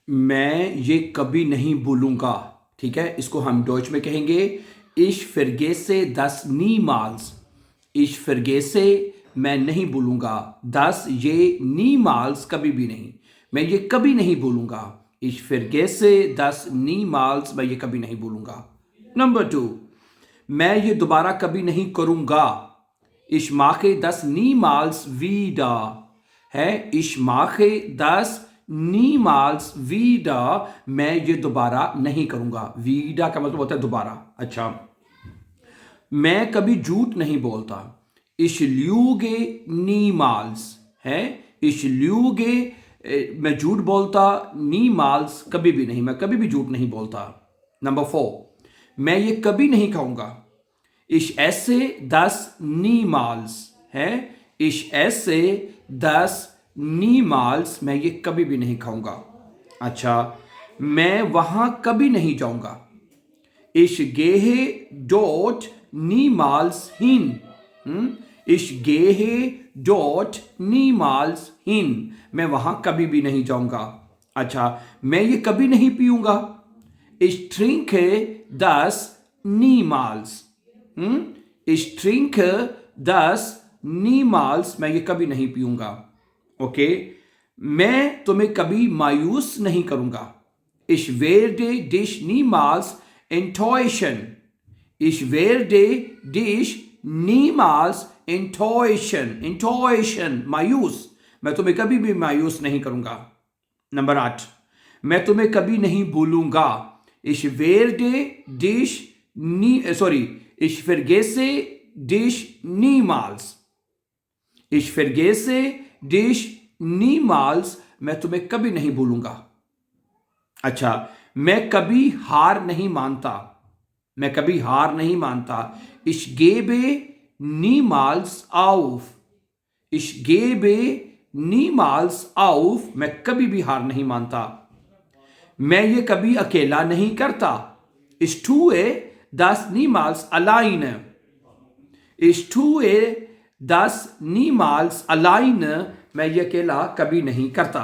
मैं ये कभी नहीं भूलूंगा। ठीक है, इसको हम डॉच में कहेंगे इश फिरगेसे दस नीमाल्स। इश फिरगेसे मैं नहीं भूलूंगा, दस ये नीमाल्स कभी भी नहीं, मैं ये कभी नहीं भूलूंगा। इश फिरगेसे दस नीमाल्स, मैं ये कभी नहीं भूलूंगा। नंबर 2, मैं ये दोबारा कभी नहीं करूंगा। Ich mache das niemals wieder है। Ich mache das niemals wieder, मैं ये दोबारा नहीं करूंगा। wieder का मतलब होता है दोबारा। अच्छा, मैं कभी झूठ नहीं बोलता। Ich lüge niemals है। Ich lüge मैं झूठ बोलता, niemals कभी भी नहीं, मैं कभी भी झूठ नहीं बोलता। नंबर 4, मैं ये कभी नहीं खाऊंगा। Ich esse das niemals है। Ich esse das niemals, मैं ये कभी भी नहीं खाऊंगा। अच्छा, मैं वहां कभी नहीं जाऊंगा। Ich gehe dort niemals hin। Ich gehe dort niemals hin, मैं वहां कभी भी नहीं जाऊंगा। अच्छा, मैं ये कभी नहीं पीऊंगा। Ich trinke das niemals। Ich trinke das niemals, मैं ये कभी नहीं पीऊंगा। ओके, मैं तुम्हें कभी मायूस नहीं करूंगा। Ich werde dich niemals enttäuschen। Ich werde dich niemals enttäuschen। enttäuschen मायूस, मैं तुम्हें कभी भी मायूस नहीं करूंगा। नंबर 8, मैं तुम्हें कभी नहीं भूलूंगा। Ich werde dich Ich vergesse dich niemals। Ich vergesse dich niemals, मैं तुम्हें कभी नहीं भूलूंगा। अच्छा, मैं कभी हार नहीं मानता। मैं कभी हार नहीं मानता। Ich gebe niemals auf। Ich gebe niemals auf, मैं कभी भी हार नहीं मानता। मैं ये कभी अकेला नहीं करता। Ich tue das niemals alleine। Ich tue das niemals alleine, मैं ये अकेला कभी नहीं करता।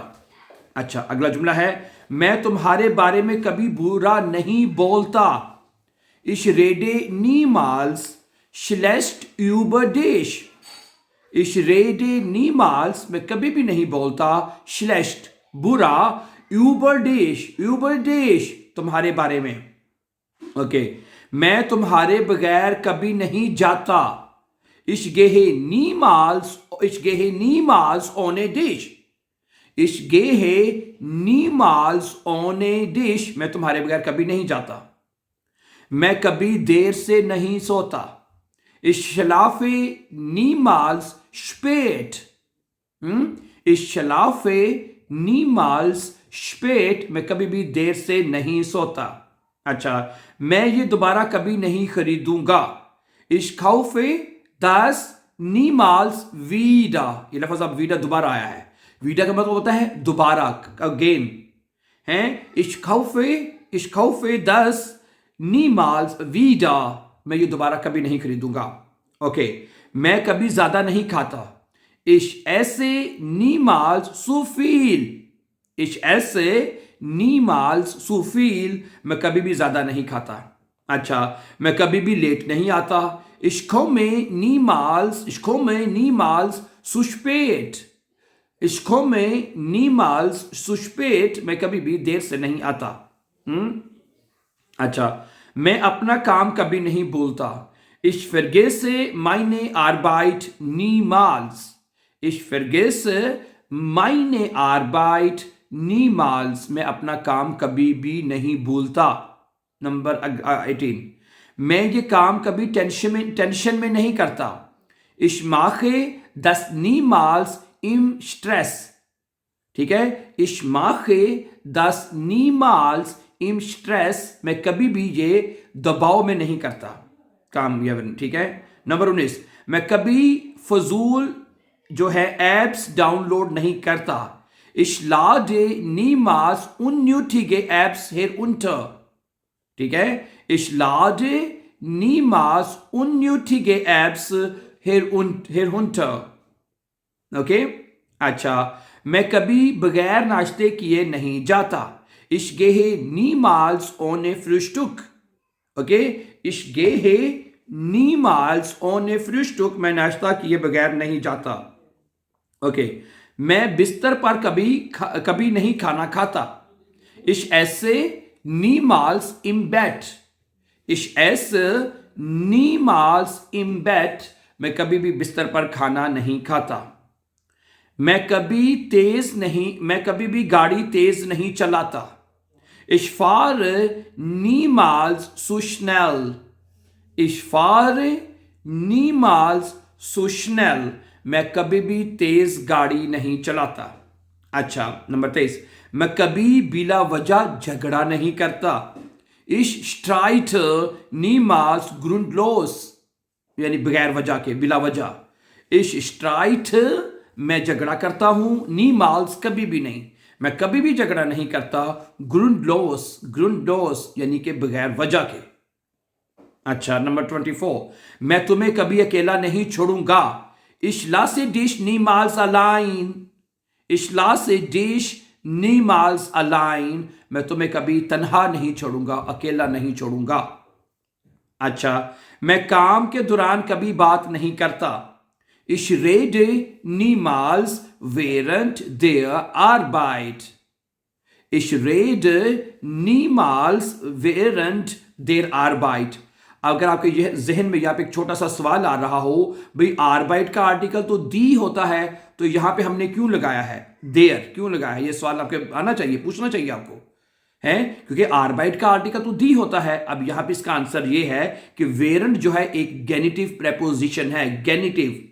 अच्छा, अगला जुमला है, मैं तुम्हारे बारे में कभी बुरा नहीं बोलता। Ich rede niemals schlecht über dich। Ich rede niemals, मैं कभी भी नहीं बोलता, schlecht बुरा, über dich तुम्हारे बारे में। ओके, मैं तुम्हारे बगैर कभी नहीं जाता। Ich gehe niemals ohne dich। Ich gehe niemals ohne dich, मैं तुम्हारे बगैर कभी नहीं जाता। मैं कभी देर से नहीं सोता। Ich schlafe niemals spät। Ich schlafe niemals spät, मैं कभी भी देर से नहीं सोता। अच्छा, मैं ये दोबारा कभी नहीं खरीदूंगा। Ich kaufe das niemals wieder। ये लफ्ज अब wieder दोबारा आया है। wieder का मतलब होता है दोबारा, अगेन है। Ich kaufe das niemals wieder, मैं ये दोबारा कभी नहीं खरीदूंगा। ओके, मैं कभी ज्यादा नहीं खाता। Ich esse niemals zu viel। Ich esse niemals zu viel, मैं कभी भी ज्यादा नहीं खाता। अच्छा, मैं कभी भी लेट नहीं आता। Ich komme niemals zu spät। Ich komme niemals zu spät, मैं कभी भी देर से नहीं आता। अच्छा, मैं अपना काम कभी नहीं भूलता। Ich vergesse meine Arbeit niemals। Ich vergesse meine Arbeit niemals, मैं अपना काम कभी भी नहीं भूलता। नंबर 18, मैं ये काम कभी टेंशन में नहीं करता। Ich mache das niemals im Stress। ठीक है, Ich mache das niemals im Stress, मैं कभी भी ये दबाव में नहीं करता काम ये। ठीक है। नंबर 19, मैं कभी फजूल जो है एप्स डाउनलोड नहीं करता। Ich lade niemals unnötige Apps herunter। ठीक है, Ich lade niemals unnötige Apps herunter। Okay, अच्छा, मैं कभी बगैर नाश्ते किए नहीं जाता। Ich gehe niemals ohne Frühstück. Okay? Ich gehe niemals ohne Frühstück. मैं नाश्ता किए बगैर नहीं जाता. ओके मैं बिस्तर पर कभी नहीं खाना खाता. Ich esse niemals im Bett. Ich esse niemals im Bett. मैं कभी भी बिस्तर पर खाना नहीं खाता. मैं कभी भी गाड़ी तेज नहीं चलाता. Ich fahre niemals zu schnell. Ich fahre niemals zu schnell. मैं कभी भी तेज गाड़ी नहीं चलाता. अच्छा नंबर 23. मैं कभी बिला वजह झगड़ा नहीं करता. Ich streite niemals grundlos. यानी बगैर वजह के, बिला वजह. Ich streite मैं झगड़ा करता हूं. niemals कभी भी नहीं. मैं कभी भी झगड़ा नहीं करता. grundlos यानी कि बगैर वजह के. अच्छा नंबर 24. मैं तुम्हें कभी अकेला नहीं छोड़ूंगा. Ich lasse dich niemals allein. Ich lasse dich niemals allein. मैं तुम्हें कभी तन्हा नहीं छोड़ूंगा, अकेला नहीं छोड़ूंगा. अच्छा मैं काम के दौरान कभी बात नहीं करता. Ich rede niemals während der Arbeit. Ich rede niemals während der Arbeit. अगर आपके यह जहन में यहाँ पे एक छोटा सा सवाल आ रहा हो, भाई आर्बाइट का आर्टिकल तो दी होता है, तो यहाँ पे हमने क्यों लगाया है देयर, क्यों लगाया है? ये सवाल आपके आना चाहिए, पूछना चाहिए आपको, है क्योंकि आर्बाइट का आर्टिकल तो दी होता है. अब यहाँ पे इसका आंसर ये है कि वेरेंट जो है एक गेनिटिव प्रेपोजिशन है. गेनिटिव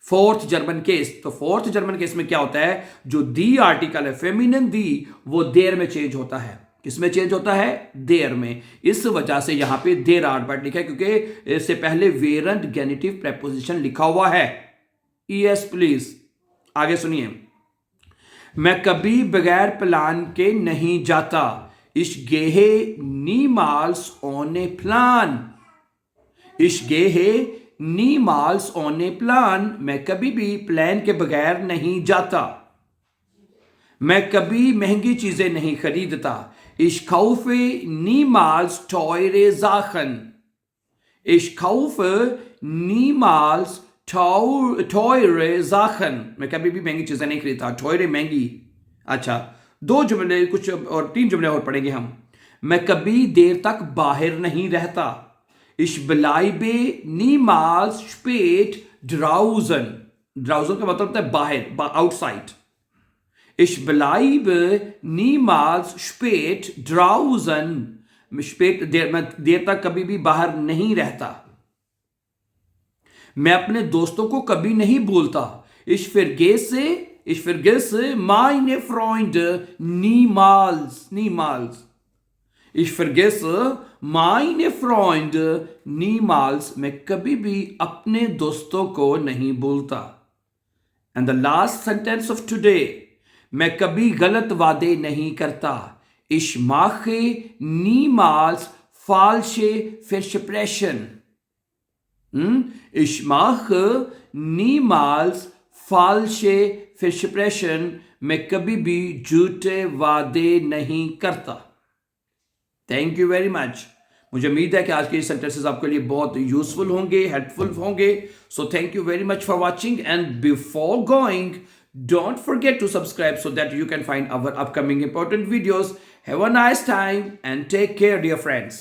फोर्थ जर्मन केस. तो फोर्थ जर्मन केस में क्या होता है, जो दी आर्टिकल है फेमिनिन दी, वो देयर में चेंज होता है. किसमें चेंज होता है? देयर में. इस वजह से यहां पे देयर आर्बाइट लिखा है, क्योंकि इससे पहले वेरेंट गेनिटिव प्रेपोजिशन लिखा हुआ है. यस प्लीज आगे सुनिए. मैं कभी बगैर प्लान के नहीं जाता. Ich gehe niemals ohne Plan. Ich gehe niemals ohne Plan. मैं कभी भी प्लान के बगैर नहीं जाता. मैं कभी महंगी चीजें नहीं खरीदता. Ich kaufe niemals teure Sachen. Ich kaufe niemals teure Sachen. मैं कभी भी महंगी चीजें नहीं खरीदता. teure महंगी. अच्छा दो जुमले कुछ और 3 जुमले और पढ़ेंगे हम. मैं कभी देर तक बाहर नहीं रहता. Ich bleibe niemals spät draußen. draußen का मतलब होता है बाहर, outside. Ich bleibe niemals spät draußen. मैं देर तक कभी भी बाहर नहीं रहता. मैं अपने दोस्तों को कभी नहीं भूलता. Ich vergesse meine Freunde niemals. Niemals. Ich vergesse meine Freunde niemals. मैं कभी भी अपने दोस्तों को नहीं भूलता. And the last sentence of today. मैं कभी गलत वादे नहीं करता. Ich mache niemals falsche Versprechen. Ich mache niemals falsche Versprechen. मैं कभी भी झूठे वादे नहीं करता. Thank you very much. मुझे उम्मीद है कि आज के सेंटेंसेस आपके लिए बहुत यूजफुल होंगे, हेल्पफुल होंगे. So thank you very much for watching. And before going, don't forget to subscribe so that you can find our upcoming important videos. Have a nice time and take care, dear friends.